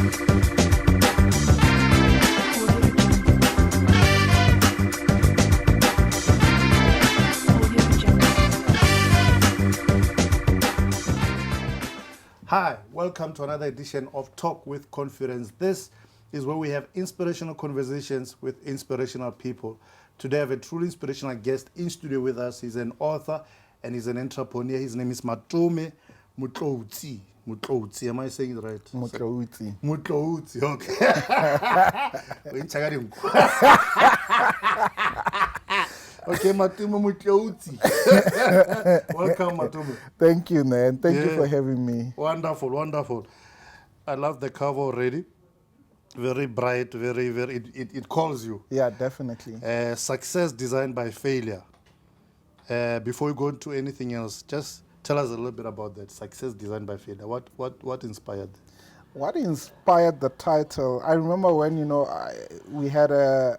Hi, welcome to another edition of Talk with Confidence. This is where we have inspirational conversations with inspirational people. Today I have a truly inspirational guest in studio with us. He's an author and he's an entrepreneur. His name is Matome Motloutsi. Motloutsi, am I saying it right? Motloutsi. Motloutsi, okay. Okay, Matome Motloutsi. Welcome, Matome. Thank you, man. Thank you for having me. Wonderful, wonderful. I love the cover already. Very bright, it calls you. Yeah, definitely. Success designed by failure. Before we go into anything else, just tell us a little bit about that. Success designed by failure. What inspired? What inspired the title? I remember when, we had a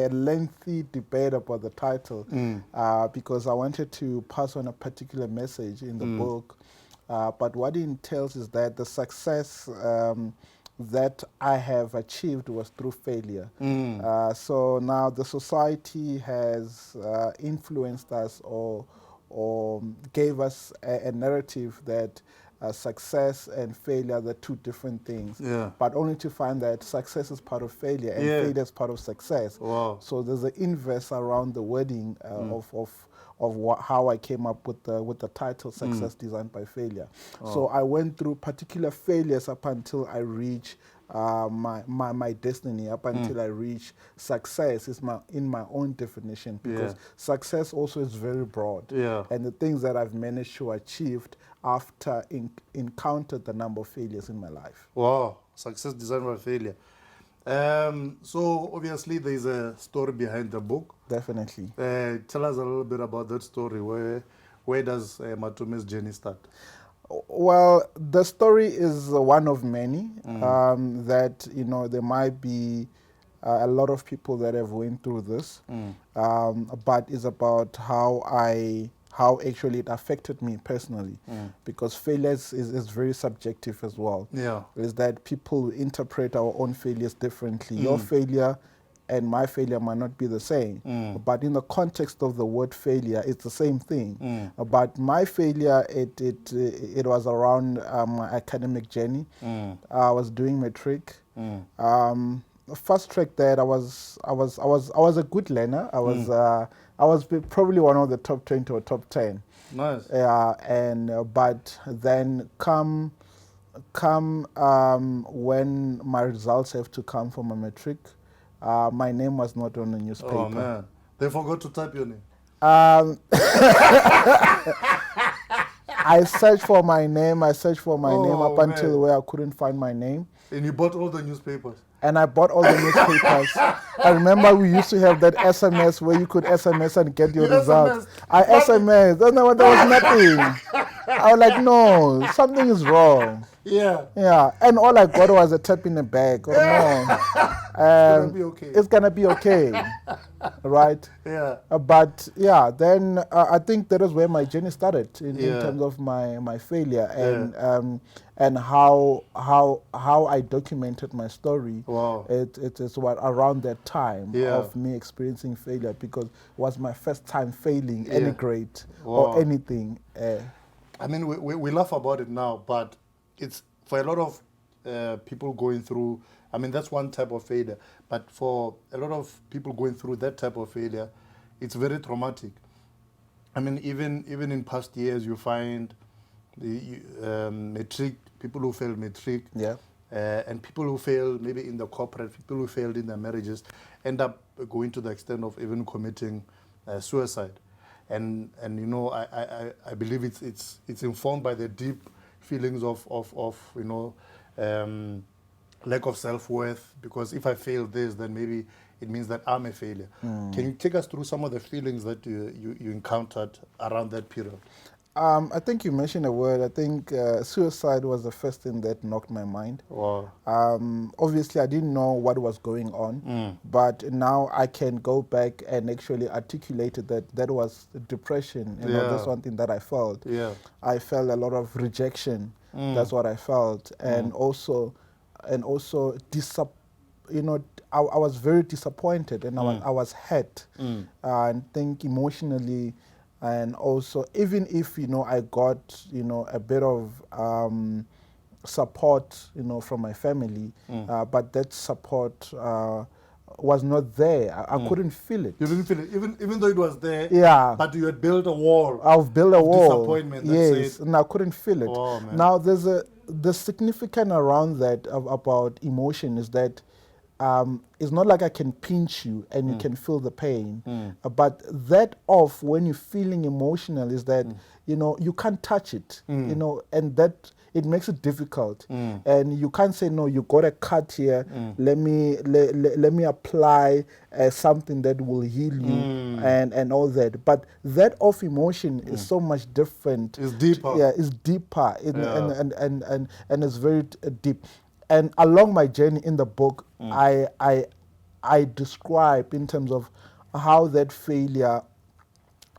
lengthy debate about the title because I wanted to pass on a particular message in the book. But what it entails is that the success that I have achieved was through failure. So now the society has influenced us or gave us a narrative that success and failure are the two different things. Yeah. But only to find that success is part of failure and failure is part of success. Wow. So there's an inverse around the wording of how I came up with the title Success Designed by Failure. So I went through particular failures up until I reached my destiny, up until I reach success is in my own definition, because success also is very broad. And the things that I've managed to achieve after encountered the number of failures in my life. Wow, success designed by failure. So obviously there's a story behind the book. Definitely. Tell us a little bit about that story. Where does Matome's journey start? Well, the story is one of many that, there might be a lot of people that have went through this, but it's about how actually it affected me personally, because failure is very subjective as well. Is that people interpret our own failures differently. Your failure and my failure might not be the same, but in the context of the word failure, it's the same thing. But my failure, it was around my academic journey. I was doing matric. First track that I was a good learner. I was probably one of the top 20 or top 10. Nice. But then come when my results have to come for my matric, my name was not on the newspaper. Oh man, they forgot to type your name. I searched for my name up until where I couldn't find my name. And you bought all the newspapers? And I bought all the newspapers. I remember we used to have that SMS where you could SMS and get your results. I SMS. There was nothing. I was like, no, something is wrong. Yeah. And all I got was a tap in the bag. Oh, no. It's gonna be okay. It's gonna be okay. Right? Yeah. But yeah, then I think that is where my journey started in terms of my failure and how I documented my story. Wow. It is around that time of me experiencing failure, because it was my first time failing any grade or anything. I mean, we laugh about it now, but it's for a lot of people going through. I mean, that's one type of failure. But for a lot of people going through that type of failure, it's very traumatic. I mean, even in past years, you find the matric, people who failed matric, and people who failed maybe in the corporate, people who failed in their marriages, end up going to the extent of even committing suicide. And I believe it's informed by the deep feelings of lack of self-worth, because if I fail this, then maybe it means that I'm a failure. Can you take us through some of the feelings that you encountered around that period? I think you mentioned a word. I think suicide was the first thing that knocked my mind. Wow. Obviously, I didn't know what was going on, but now I can go back and actually articulate that was depression. That's one thing that I felt. I felt a lot of rejection. That's what I felt. And also and also I was very disappointed, and I was hurt, and think emotionally, and also even if I got a bit of support from my family, but that support was not there. I couldn't feel it. You didn't feel it, even though it was there. Yeah. But you had built a wall. I've built a wall. Disappointment. That Yes, said, and I couldn't feel it. Oh, man. Now the significant around that about emotion is that it's not like I can pinch you and you can feel the pain, but that off when you're feeling emotional is that you can't touch it, and that it makes it difficult, and you can't say no. You got a cut here. Let me apply something that will heal you and all that. But that off emotion is so much different. It's deeper. Yeah, it's deeper, and it's very deep. And along my journey in the book, I describe in terms of how that failure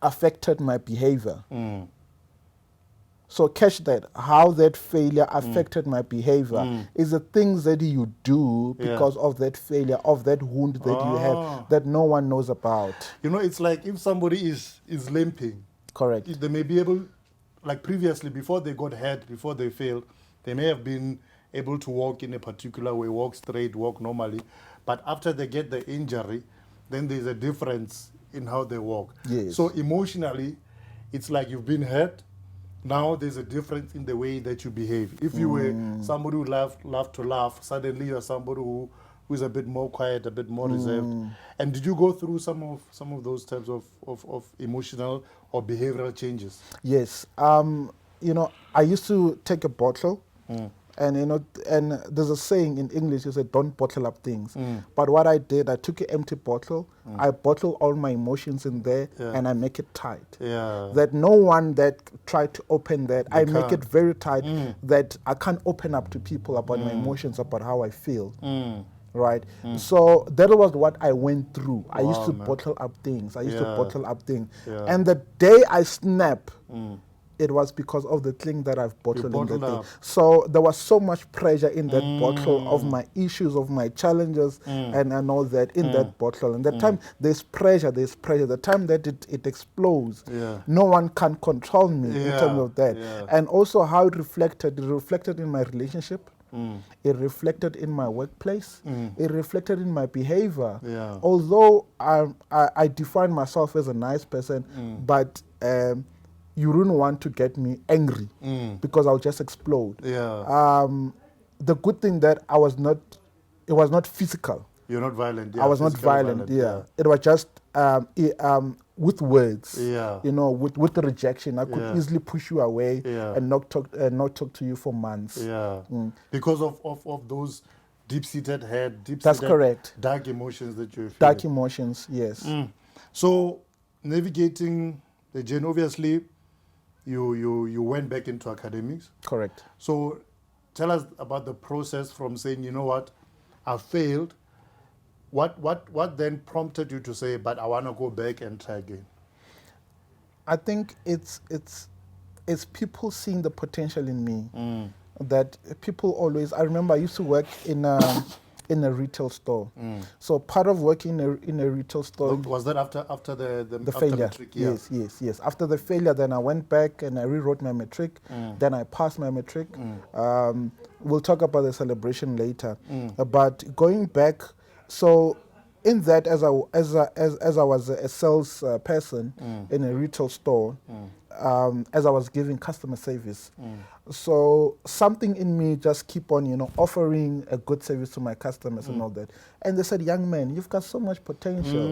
affected my behavior. So catch that, how that failure affected my behavior is the things that you do because of that failure, of that wound that you have that no one knows about. It's like if somebody is limping. Correct. They may be able, like previously, before they got hurt, before they failed, they may have been able to walk in a particular way, walk straight, walk normally. But after they get the injury, then there's a difference in how they walk. Yes. So emotionally, it's like you've been hurt. Now there's a difference in the way that you behave. If you were somebody who loved to laugh, suddenly you're somebody who is a bit more quiet, a bit more reserved. And did you go through some of those types of emotional or behavioral changes? Yes. I used to take a bottle. And and there's a saying in English, you say, don't bottle up things. But what I did, I took an empty bottle, I bottle all my emotions in there, and I make it tight. Yeah. That no one that tried to open that, I make can't. it very tight, that I can't open up to people about my emotions, about how I feel. Right? So that was what I went through. I used to bottle up things. I used to bottle up things. Yeah. And the day I snap, it was because of the thing that I've bottled in that thing. So there was so much pressure in that bottle of my issues, of my challenges, and all that in that bottle. And the time there's pressure. The time that it explodes, no one can control me in terms of that. Yeah. And also how it reflected in my relationship. It reflected in my workplace. It reflected in my behavior. Yeah. Although I define myself as a nice person, but you wouldn't want to get me angry because I'll just explode. Yeah. The good thing that it was not physical. You're not violent. Yeah, I was not violent. Yeah. It was just with words. Yeah. With the rejection, I could easily push you away and not talk to you for months. Yeah. Because of those deep-seated That's correct. dark emotions that you're feeling. Dark emotions, yes. So navigating the journey, obviously, you went back into academics. Correct. So tell us about the process from saying, you know what, I failed. What then prompted you to say, but I want to go back and try again? I think it's people seeing the potential in me. That people always. I remember I used to work in a retail store. So part of working in a retail store. Was that after the failure? Matric, yeah. Yes. After the failure, then I went back and I rewrote my matric. Then I passed my matric. We'll talk about the celebration later. But going back, so in that, as I was a sales person in a retail store, as I was giving customer service, so something in me just keep on, offering a good service to my customers and all that. And they said, young man, you've got so much potential,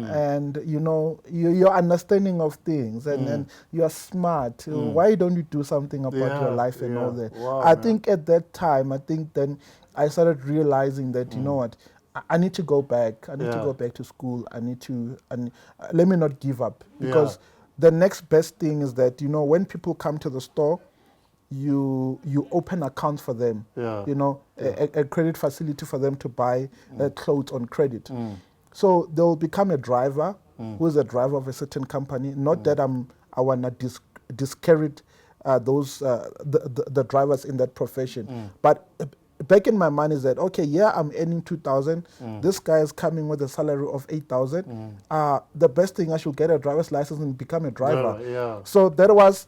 and your understanding of things, and you are smart. Why don't you do something about your life and all that? Wow, I think at that time, then I started realizing that you know what. I need to go back. I need to go back to school. I need to, let me not give up, because the next best thing is that when people come to the store, you open accounts for them. A credit facility for them to buy clothes on credit. So they'll become a driver who is a driver of a certain company. Not that I wanna discourage those the drivers in that profession, but back in my mind is that, okay, yeah, I'm earning 2,000. This guy is coming with a salary of 8,000. The best thing, I should get a driver's license and become a driver. Yeah. So that was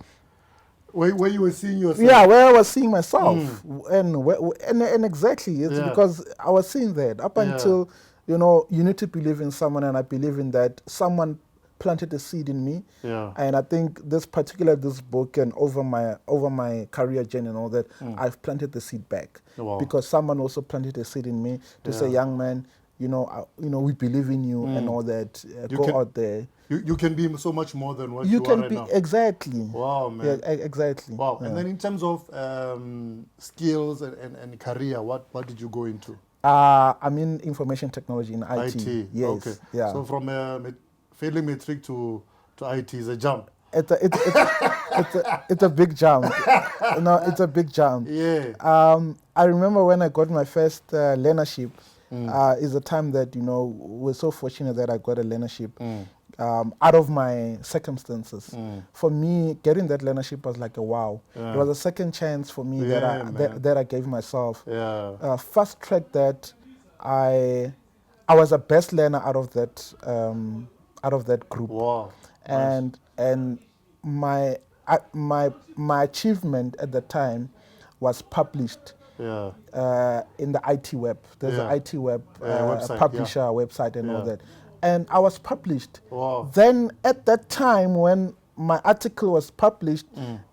where you were seeing yourself. yeah, where I was seeing myself, and exactly, it's because I was seeing that up until you need to believe in someone, and I believe in that someone planted a seed in me. Yeah. And I think this book and over my career journey and all that, I've planted the seed back. Wow. Because someone also planted a seed in me to say, young man, we believe in you and all that. Go out there. You can be so much more than what you are right now. Exactly. Wow, man. Yeah, exactly. Wow. Yeah. And then in terms of skills and career, what did you go into? I'm in information technology in IT. IT. Yes. Okay. Yeah. So from failing matric to IT is a jump. It's a big jump. No, it's a big jump. Yeah. I remember when I got my first learnership. Is a time that we're so fortunate that I got a learnership out of my circumstances. For me, getting that learnership was like a wow. It was a second chance for me that I gave myself. Yeah. Fast track that I was a best learner out of that group. Wow. And my achievement at the time was published. Yeah. In the IT web. There's an IT web website, publisher website and all that. And I was published. Wow. Then at that time when my article was published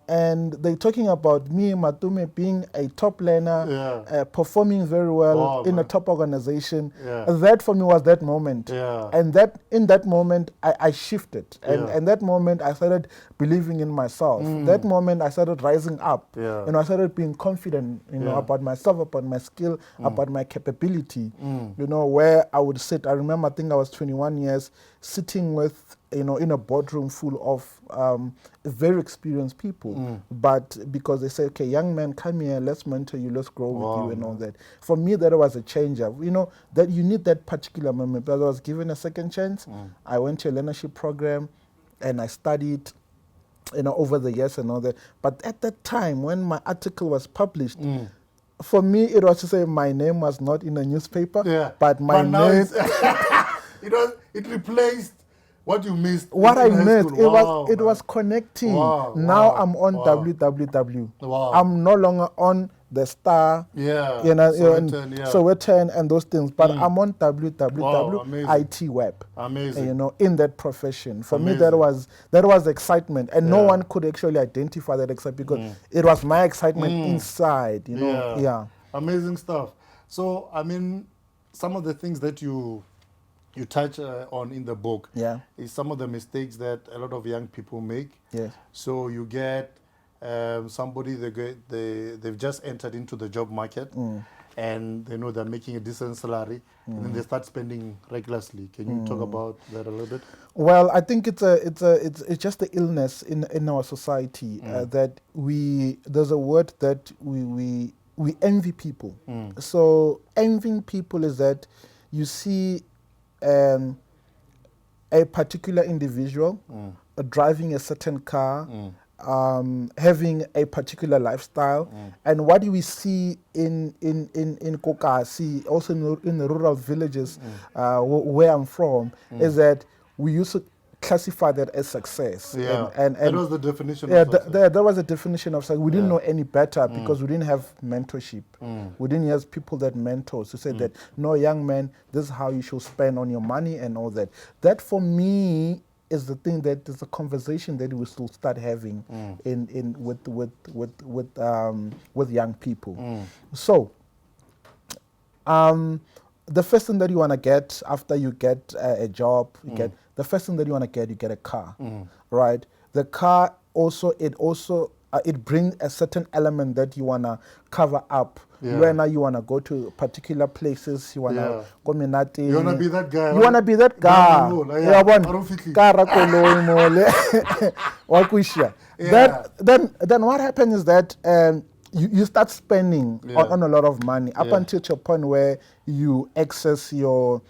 and they're talking about me, Matome, being a top learner, performing very well in a top organization. That for me was that moment. And that in that moment, I shifted. And that moment, I started believing in myself. That moment, I started rising up. I started being confident, about myself, about my skill, about my capability. Where I would sit. I remember, I think I was 21 years, sitting with, in a boardroom full of very experienced people. But because they say, okay, young man, come here, let's mentor you, let's grow with you and all that. For me, that was a changer. That you need that particular moment. Because I was given a second chance. I went to a learnership program and I studied over the years and all that. But at that time, when my article was published, for me, it was to say my name was not in a newspaper, but my name... it replaced what you missed. What I missed, it was connecting. Now I'm on www. I'm no longer on the Star, Sowetan and those things, but I'm on www, IT web. Amazing. In that profession. For me, that was excitement, and no one could actually identify that excitement because it was my excitement inside. Amazing stuff. So, some of the things that you touch on in the book is some of the mistakes that a lot of young people make. So you get somebody, they've just entered into the job market and they know they're making a decent salary and then they start spending recklessly. Can you talk about that a little bit? Well, I think it's just the illness in our society that there's a word that we envy people. So envying people is that you see a particular individual driving a certain car, having a particular lifestyle, and what do we see in Kokasi, also in the rural villages where I'm from, is that we used to classify that as success. And that was the definition of success. That was the definition of success. We didn't know any better because we didn't have mentorship. We didn't have people that mentors to say that, no, young man, this is how you should spend on your money and all that. That for me is the thing that is a conversation that we still start having with young people. So the first thing that you want to get after you get a job, the first thing that you get a car, right? The car it brings a certain element that you want to cover up. When you want to go to particular places, you want to go minati. You want to be that guy. You want to be that guy. Then what happens is that you start spending on a lot of money up until to a point where you access your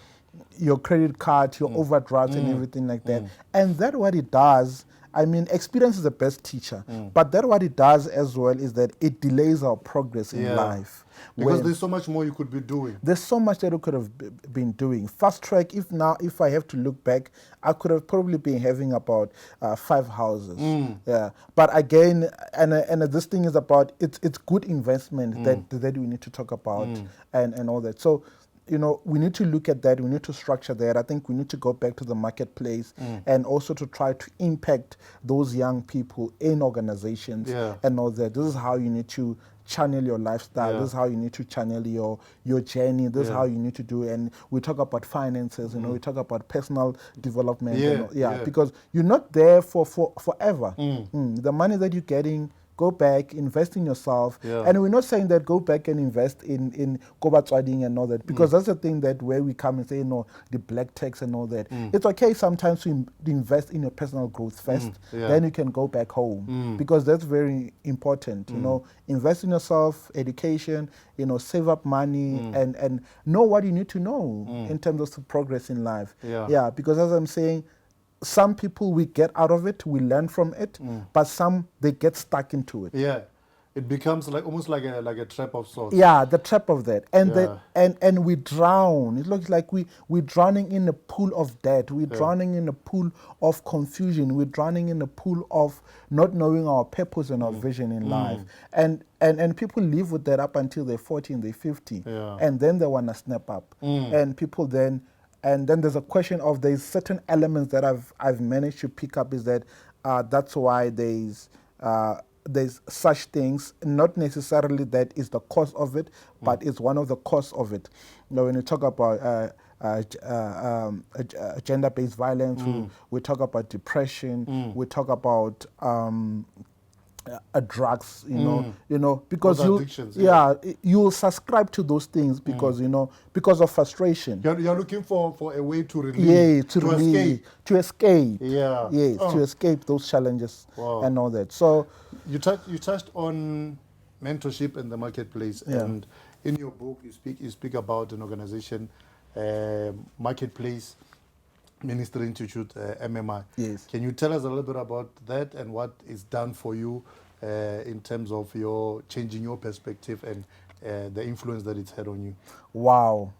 credit card, your overdrafts and everything like that. And that what it does, I mean, experience is the best teacher. But that what it does as well is that it delays our progress in life. Because there's so much more you could be doing. There's so much that we could have been doing. Fast track, if I have to look back, I could have probably been having about 5 houses. Yeah. But again, and this thing is about, it's good investment that we need to talk about and all that. So, you know, we need to look at that. We need to structure that. I think we need to go back to the marketplace and also to try to impact those young people in organizations and all that. This is how you need to channel your lifestyle. This is how you need to channel your journey. This is how you need to do. And we talk about finances. You know, we talk about personal development. Because you're not there for forever. The money that you're getting, go back, invest in yourself. And we're not saying that go back and invest in Kobatswading and all that, because that's the thing that where we come and say, no, the black tax and all that. It's okay sometimes to invest in your personal growth first, then you can go back home, because that's very important. You know, invest in yourself, education, you know, save up money and know what you need to know in terms of progress in life. Because as I'm saying, some people, we get out of it, we learn from it, but some, they get stuck into it. It becomes like almost like a trap of sorts. The trap of that. And we drown. It looks like we're drowning in a pool of debt. We're drowning in a pool of confusion. We're drowning in a pool of not knowing our purpose and our vision in life. And people live with that up until they're 40 and they're 50. And then they want to snap up. And people then... And then there's a question of there's certain elements that I've managed to pick up, is that that's why there's such things, not necessarily that is the cause of it, but it's one of the cause of it. You know, when you talk about gender-based violence, we talk about depression, we talk about drugs, you know, because you'll subscribe to those things because because of frustration. You're looking for a way to relieve, to escape, to escape those challenges and all that. So you touched on mentorship in the marketplace, and in your book you speak about an organization, Marketplace Ministry Institute, MMI. Can you tell us a little bit about that and what is done for you in terms of your changing your perspective and the influence that it's had on you? Wow.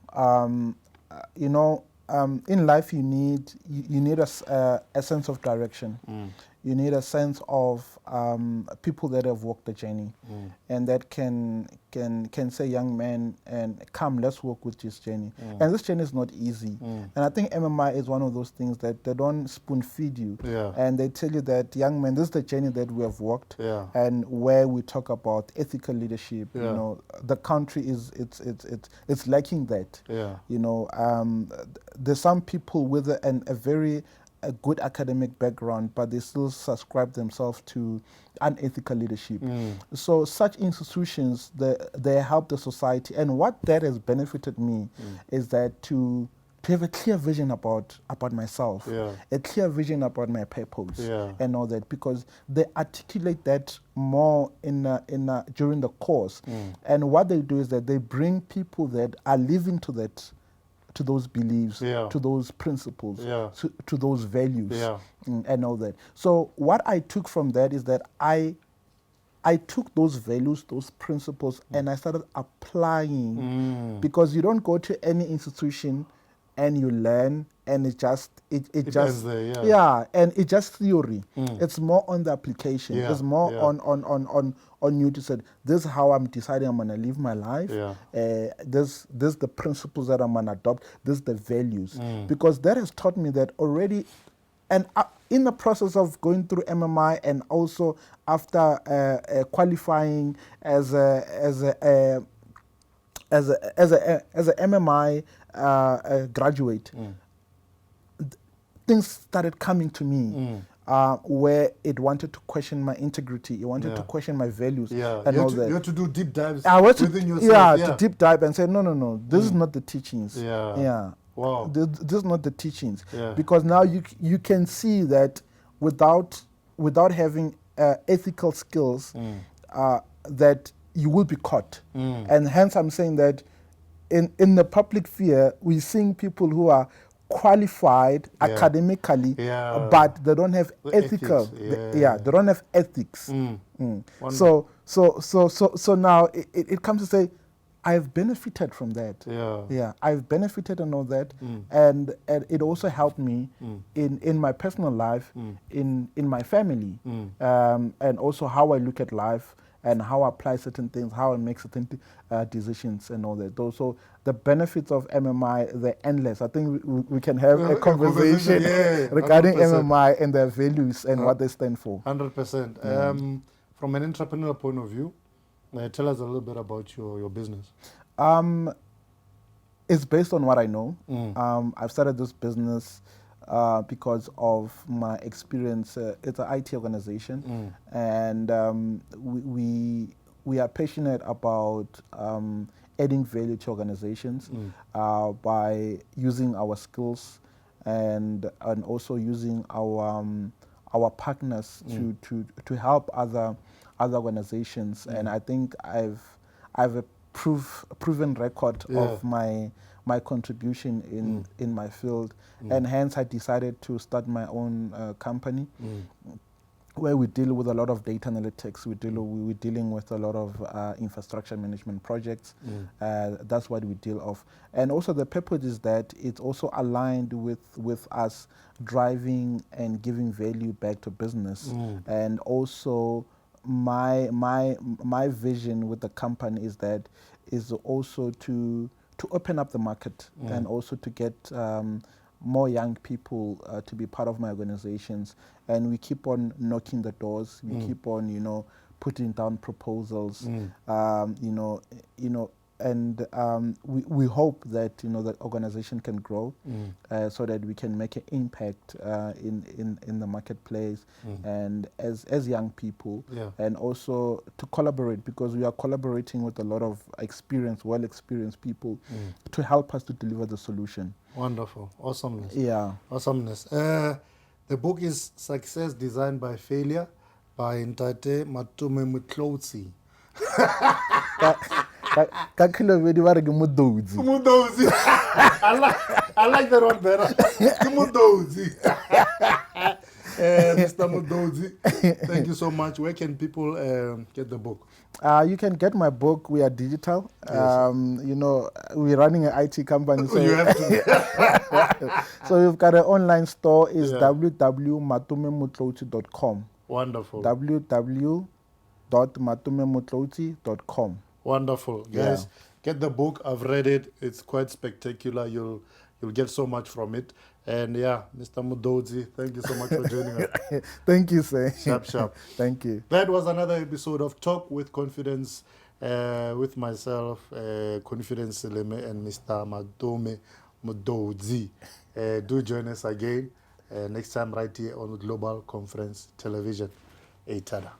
You know, in life you need a sense of direction. You need a sense of people that have walked the journey, and that can say, young man, and come, let's walk with this journey. And this journey is not easy. And I think MMI is one of those things that they don't spoon feed you, and they tell you that, young man, this is the journey that we have walked, and where we talk about ethical leadership. You know, the country it's lacking that. You know, there's some people with a very good academic background, but they still subscribe themselves to unethical leadership. So such institutions, they help the society. And what that has benefited me is that to have a clear vision about myself, a clear vision about my purpose and all that, because they articulate that more during the course. And what they do is that they bring people that are living to those beliefs, to those principles, to those values, and all that. So what I took from that is that I took those values, those principles, and I started applying, because you don't go to any institution and you learn and it just and it's just theory. It's more on the application. It's more on you to say, this is how I'm deciding I'm gonna live my life. This the principles that I'm gonna adopt. This the values, because that has taught me that already. And in the process of going through MMI, and also after qualifying as a MMI graduate, things started coming to me where it wanted to question my integrity, it wanted to question my values, and all that. You had to do deep dives within yourself. To deep dive and say, no, this is not the teachings. Wow. This is not the teachings, because now you can see that without having ethical skills, that you will be caught, and hence I'm saying that in the public sphere we're seeing people who are qualified academically, but they don't have ethical. They don't have ethics. So now it comes to say, I've benefited from that. I've benefited and all that, and it also helped me in my personal life, in my family, and also how I look at life and how I apply certain things, how I make certain decisions and all that. So the benefits of MMI, they're endless. I think we can have a conversation regarding 100%. MMI and their values and what they stand for. 100%. From an entrepreneurial point of view, tell us a little bit about your business. It's based on what I know. I've started this business because of my experience. It's an IT organization, and we are passionate about adding value to organizations by using our skills and also using our partners to help other organizations. And I think I've a proven record of my contribution in my field, and hence I decided to start my own company where we deal with a lot of data analytics. We're dealing with a lot of infrastructure management projects. That's what we deal of. And also the purpose is that it's also aligned with us driving and giving value back to business. And also my vision with the company is also to open up the market and also to get more young people to be part of my organizations. And we keep on knocking the doors. We keep on, putting down proposals. And we hope that that organization can grow, so that we can make an impact in the marketplace and as young people, and also to collaborate, because we are collaborating with a lot of well experienced people to help us to deliver the solution. Wonderful. Awesomeness. Awesomeness. The book is Success Designed by Failure by Matome Motloutsi. I like that one better. Mr. Motloutsi, thank you so much. Where can people get the book? You can get my book. We are digital. We're running an IT company. So you have to. So we've got an online store. It's www.matomemotloutsi.com. Wonderful. www.matomemotloutsi.com. Wonderful. Guys, get the book. I've read it. It's quite spectacular. You'll get so much from it. And Mr. Motloutsi, thank you so much for joining us. Thank you, sir. Sharp. Thank you. That was another episode of Talk with Confidence with myself, Confidence Seleme, and Mr. Matome Motloutsi. Do join us again next time right here on Global Conference Television. Eitada.